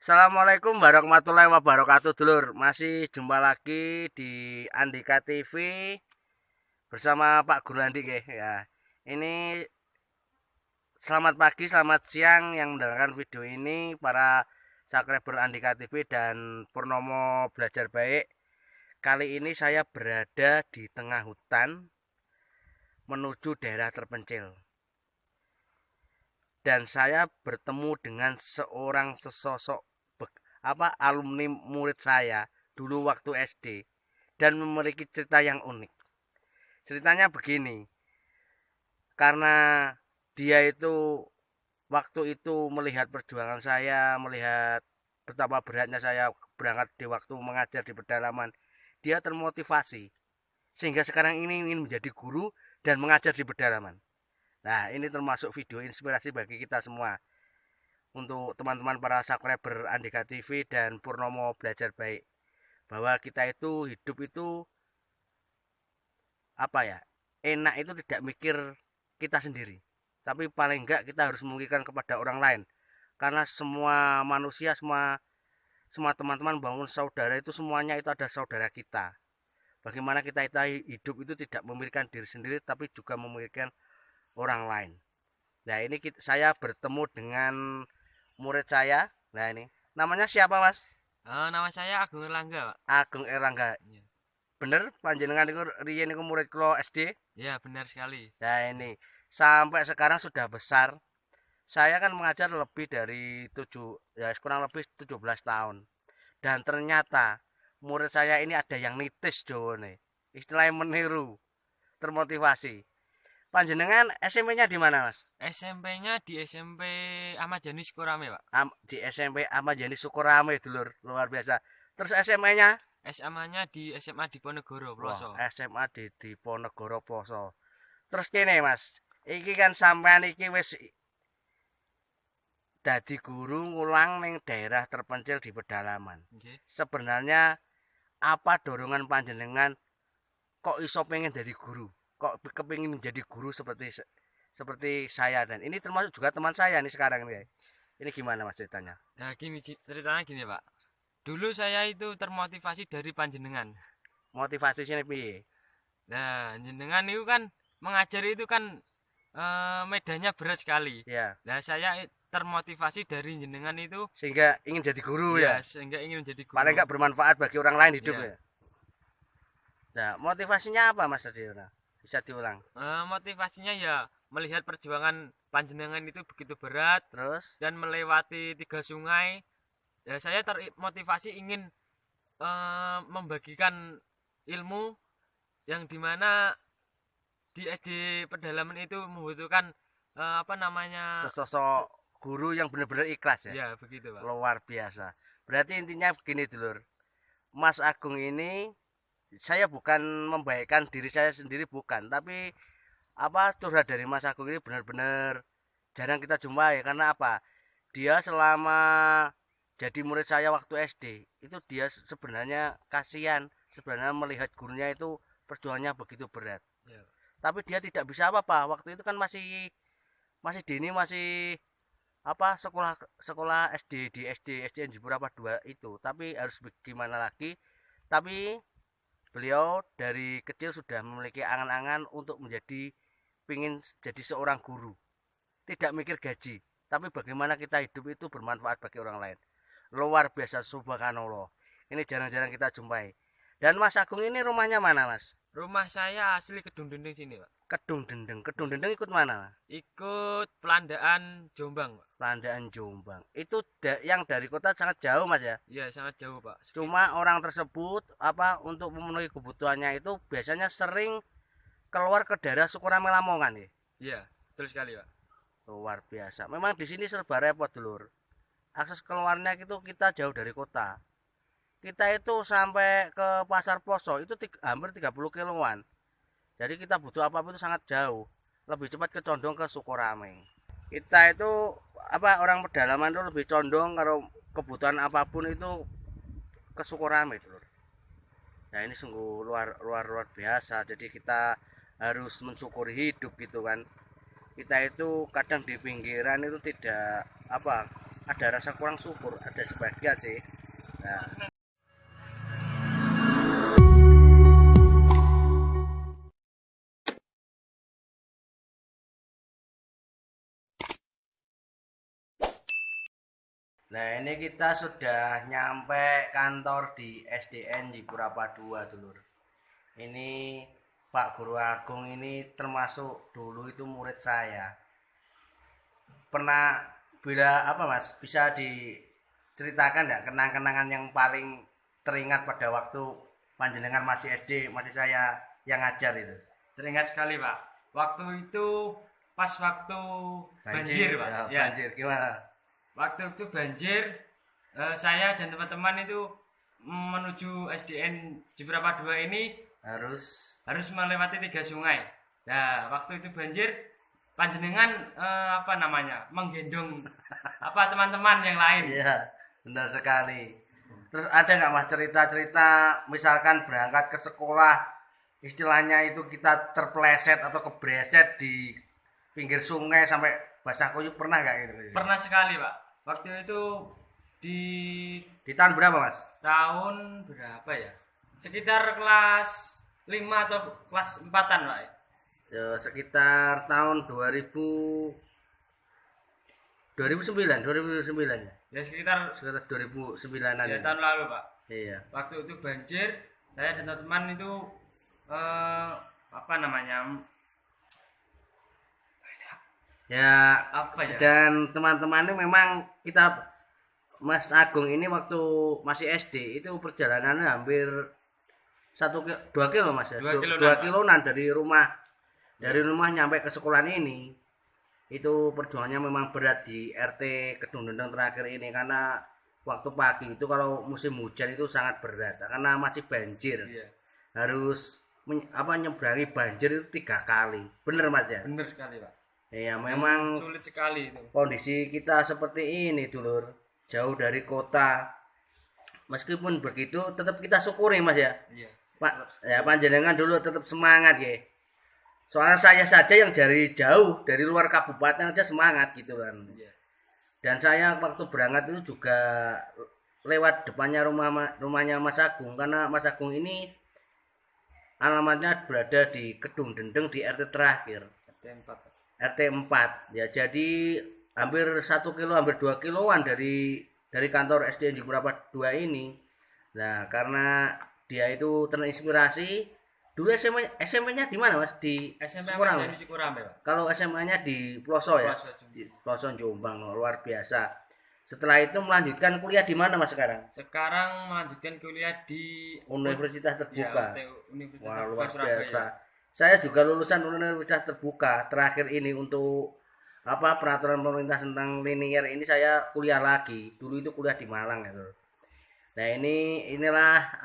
Assalamualaikum warahmatullahi wabarakatuh, dulur. Masih jumpa lagi di Andika TV bersama Pak Guru Andi ya. Ini selamat pagi, selamat siang yang mendengarkan video ini, para subscriber Andika TV dan Purnomo Belajar Baik. Kali ini saya berada di tengah hutan menuju daerah terpencil. Dan saya bertemu dengan seorang sesosok alumni murid saya dulu waktu SD dan memiliki cerita yang unik. Ceritanya begini, karena dia itu waktu itu melihat perjuangan saya, melihat betapa beratnya saya berangkat di waktu mengajar di pedalaman, dia termotivasi sehingga sekarang ini ingin menjadi guru dan mengajar di pedalaman. Nah, ini termasuk video inspirasi bagi kita semua, untuk teman-teman para subscriber Andika TV dan Purnomo Belajar Baik, bahwa kita itu hidup itu enak itu tidak mikir kita sendiri, tapi paling enggak kita harus memikirkan kepada orang lain, karena semua manusia, semua teman-teman bangun saudara itu semuanya itu ada saudara kita. Bagaimana kita hidup itu tidak memikirkan diri sendiri tapi juga memikirkan orang lain. Nah, ini saya bertemu dengan murid saya. Nah, ini namanya siapa, Mas? Nama saya Agung Erlangga, Pak. Agung Erlangga. Iya. Bener panjenengan itu riyen niku murid kula SD? Ya, benar sekali. Nah, ini sampai sekarang sudah besar. Saya kan mengajar lebih dari 7, ya kurang lebih 17 tahun. Dan ternyata murid saya ini ada yang nitis jawane. Istilahnya meniru, termotivasi. Panjenengan SMP-nya di mana, Mas? SMP-nya di SMP Ahmad Yani Sukorame, Pak. Di SMP Ahmad Yani Sukorame, dulur, luar biasa. Terus SMA-nya? SMA-nya di SMA Diponegoro, Wah, Ploso. SMA di Diponegoro Ploso. Terus kene, Mas, iki kan sampean iki wis dadi guru ngulang ning daerah terpencil di pedalaman. Nggih. Sebenarnya apa dorongan panjenengan kok iso pengen jadi guru? Kok kepingin menjadi guru seperti saya, dan ini termasuk juga teman saya nih sekarang nih. Ini gimana, Mas, ceritanya? Nah, gini ceritanya gini, Pak. Dulu saya itu termotivasi dari panjenengan. Motivasinya piye? Nah, jenengan itu kan mengajar itu kan medannya berat sekali. Ya, Nah, saya termotivasi dari jenengan itu, sehingga ingin jadi guru ya, ya. sehingga ingin menjadi Paling guru. nggak bermanfaat bagi orang lain hidup Ya. ya. Nah, motivasinya apa, Mas tadi? Nah, bisa diulang. Motivasinya ya melihat perjuangan panjenengan itu begitu berat Terus, dan melewati 3 sungai. Ya, saya termotivasi ingin membagikan ilmu yang dimana di SD pedalaman itu membutuhkan apa namanya. sesosok guru yang benar-benar ikhlas ya. Ya, begitu, Pak. Luar biasa. Berarti intinya begini, dulur. Mas Agung ini, saya bukan membaikkan diri saya sendiri, bukan, tapi curhat dari Mas Agung ini benar-benar jarang kita jumpai. Karena apa? Dia selama jadi murid saya waktu SD itu, dia sebenarnya kasihan sebenarnya melihat gurunya itu perjuangannya begitu berat. Ya. Tapi dia tidak bisa apa-apa. Waktu itu kan masih masih dini, masih sekolah sekolah SD di SDN Jepura apa 2 itu. Tapi harus gimana lagi? Tapi beliau dari kecil sudah memiliki angan-angan untuk pingin jadi seorang guru. Tidak mikir gaji, tapi bagaimana kita hidup itu bermanfaat bagi orang lain. Luar biasa, subhanallah. Ini jarang-jarang kita jumpai. Dan Mas Agung ini rumahnya mana, Mas? Rumah saya asli Kedung Dendeng sini, Pak. Kedung Dendeng. Kedung Dendeng ikut mana? Ikut Pelandaan Jombang, Pak. Landaan Jombang. Itu yang dari kota sangat jauh, Mas ya. Ya, sangat jauh, Pak. Cuma orang tersebut untuk memenuhi kebutuhannya itu biasanya sering keluar ke daerah Sukorame Lamongan ya. Ya, betul sekali, Pak. Luar biasa. Memang di sini serba repot, dulur. Akses keluarnya itu kita jauh dari kota. Kita itu sampai ke Pasar Ploso itu hampir 30 kiloan. Jadi kita butuh apa-apa itu sangat jauh. Lebih cepat condong ke Sukorame. Kita itu orang pedalaman itu lebih condong kalau kebutuhan apapun itu ke Sukorame, dulur. Nah, ini sungguh luar biasa. Jadi kita harus mensyukuri hidup gitu kan. Kita itu kadang di pinggiran itu tidak ada rasa kurang syukur, ada sebagian sih. Nah, ini kita sudah nyampe kantor di SDN Jipurapa 2 dulur. Ini Pak Guru Agung ini termasuk dulu itu murid saya. Pernah bila apa Mas, bisa diceritakan enggak kenang-kenangan yang paling teringat pada waktu panjenengan masih SD, masih saya yang ngajar itu? Teringat sekali Pak. Waktu itu pas waktu banjir Pak. Ya, banjir gimana? Waktu itu banjir, saya dan teman-teman itu menuju SDN Jipurapa 2 ini Harus melewati 3 sungai. Nah, waktu itu banjir, panjenengan menggendong teman-teman yang lain. Iya, benar sekali. Terus ada nggak Mas cerita-cerita misalkan berangkat ke sekolah, istilahnya itu kita terpleset atau kebreset di pinggir sungai sampai basah kuyup, pernah nggak gitu? Pernah sekali Pak. Waktu itu di tahun berapa Mas? tahun berapa ya? Sekitar kelas 5 atau kelas 4-an Pak. Ya, sekitar tahun 2009 ya. Ya sekitar 2009-an. ya, tahun lalu Pak. Iya. Waktu itu banjir, saya dan teman-teman itu Ya, apa ya? dan teman-teman ini memang kita Mas Agung ini waktu masih SD itu perjalanannya hampir 2 kilo Mas ya. 2 kiloan dari rumah nyampe ke sekolah ini. Itu perjuangannya memang berat di RT Kedung Dendeng terakhir ini karena waktu pagi itu kalau musim hujan itu sangat berat karena masih banjir. Iya. Harus nyeberangi banjir itu 3 kali. Bener Mas ya? Bener sekali Pak. Iya, memang sulit sekali itu. Kondisi kita seperti ini dulur, jauh dari kota. Meskipun begitu tetap kita syukuri Mas ya. Iya. Pak, ya panjenengan dulu tetap semangat ya. Soalnya saya saja yang dari jauh, dari luar kabupaten aja semangat gitu kan. Iya. Dan saya waktu berangkat itu juga lewat depannya rumahnya Mas Agung karena Mas Agung ini alamatnya berada di Kedung Dendeng di RT terakhir. RT 4 ya, jadi hampir 1 kilo, hampir 2 kiloan dari kantor SDN Jipurapa 2 ini. Nah, karena dia itu terinspirasi dulu SMP-nya di mana Mas? Di Cikurang. Di Cikurang ya, Pak. Kalau SMA-nya di Ploso ya? Di Ploso Jombang, luar biasa. Setelah itu melanjutkan kuliah di mana Mas sekarang? Sekarang melanjutkan kuliah di Universitas Terbuka. Ya, Universitas Wah, luar Surabaya. biasa. Saya juga lulusan Universitas Terbuka terakhir ini untuk peraturan pemerintah tentang linear ini saya kuliah lagi. Dulu itu kuliah di Malang gitu. Nah, inilah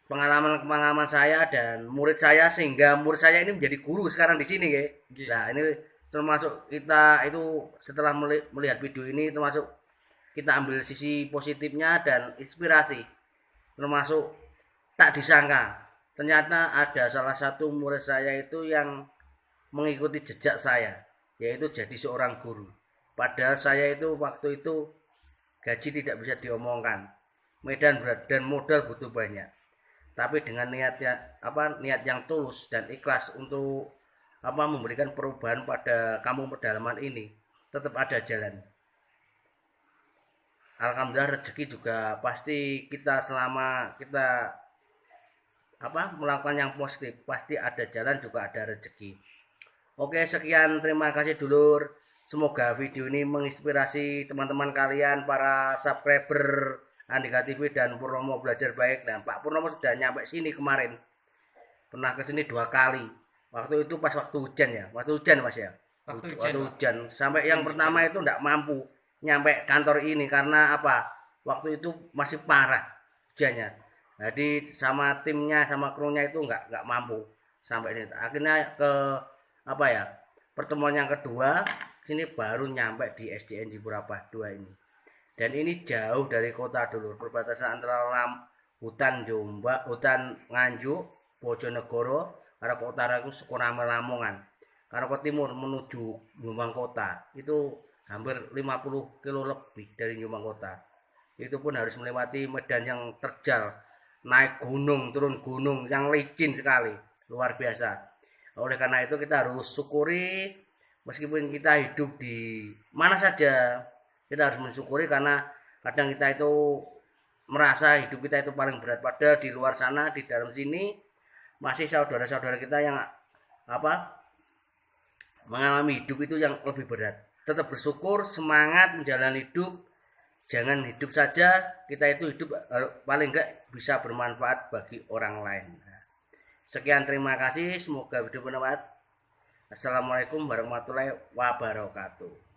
pengalaman saya dan murid saya sehingga murid saya ini menjadi guru sekarang di sini ya. Nah, ini termasuk kita itu setelah melihat video ini termasuk kita ambil sisi positifnya dan inspirasi. Termasuk tak disangka ternyata ada salah satu murid saya itu yang mengikuti jejak saya, yaitu jadi seorang guru. Padahal saya itu waktu itu gaji tidak bisa diomongkan, medan berat dan modal butuh banyak. Tapi dengan niat yang tulus dan ikhlas untuk memberikan perubahan pada kampung pedalaman ini, tetap ada jalan. Alhamdulillah rezeki juga pasti kita selama kita melakukan yang positif pasti ada jalan, juga ada rezeki. Oke, sekian, terima kasih dulur. Semoga video ini menginspirasi teman-teman kalian, para subscriber Andika TV dan Purnomo Belajar Baik. Dan Pak Purnomo sudah nyampe sini kemarin, pernah ke sini 2 kali. Waktu itu pas waktu hujan ya, waktu hujan Mas ya. Waktu hujan. Sampai yang pertama itu enggak mampu nyampe kantor ini karena waktu itu masih parah hujannya. Jadi sama timnya sama krunya itu nggak mampu sampai sini. Akhirnya ke pertemuan yang kedua sini baru nyampe di SDN Jipurapa 2 ini. Dan ini jauh dari kota dulu, perbatasan antara hutan Jombang, hutan Nganjuk, Bojonegoro, arah ke utara itu Sukoramel Lamongan. Karena ke timur menuju Jombang kota itu hampir 50 kilo lebih dari Jombang Kota. Itu pun harus melewati medan yang terjal, naik gunung, turun gunung yang licin sekali, luar biasa. Oleh karena itu kita harus syukuri meskipun kita hidup di mana saja, kita harus mensyukuri karena kadang kita itu merasa hidup kita itu paling berat, padahal di luar sana, di dalam sini masih saudara-saudara kita yang mengalami hidup itu yang lebih berat. Tetap bersyukur, semangat menjalani hidup. Jangan hidup saja, kita itu hidup paling enggak bisa bermanfaat bagi orang lain. Sekian, terima kasih, semoga video bermanfaat. Assalamualaikum warahmatullahi wabarakatuh.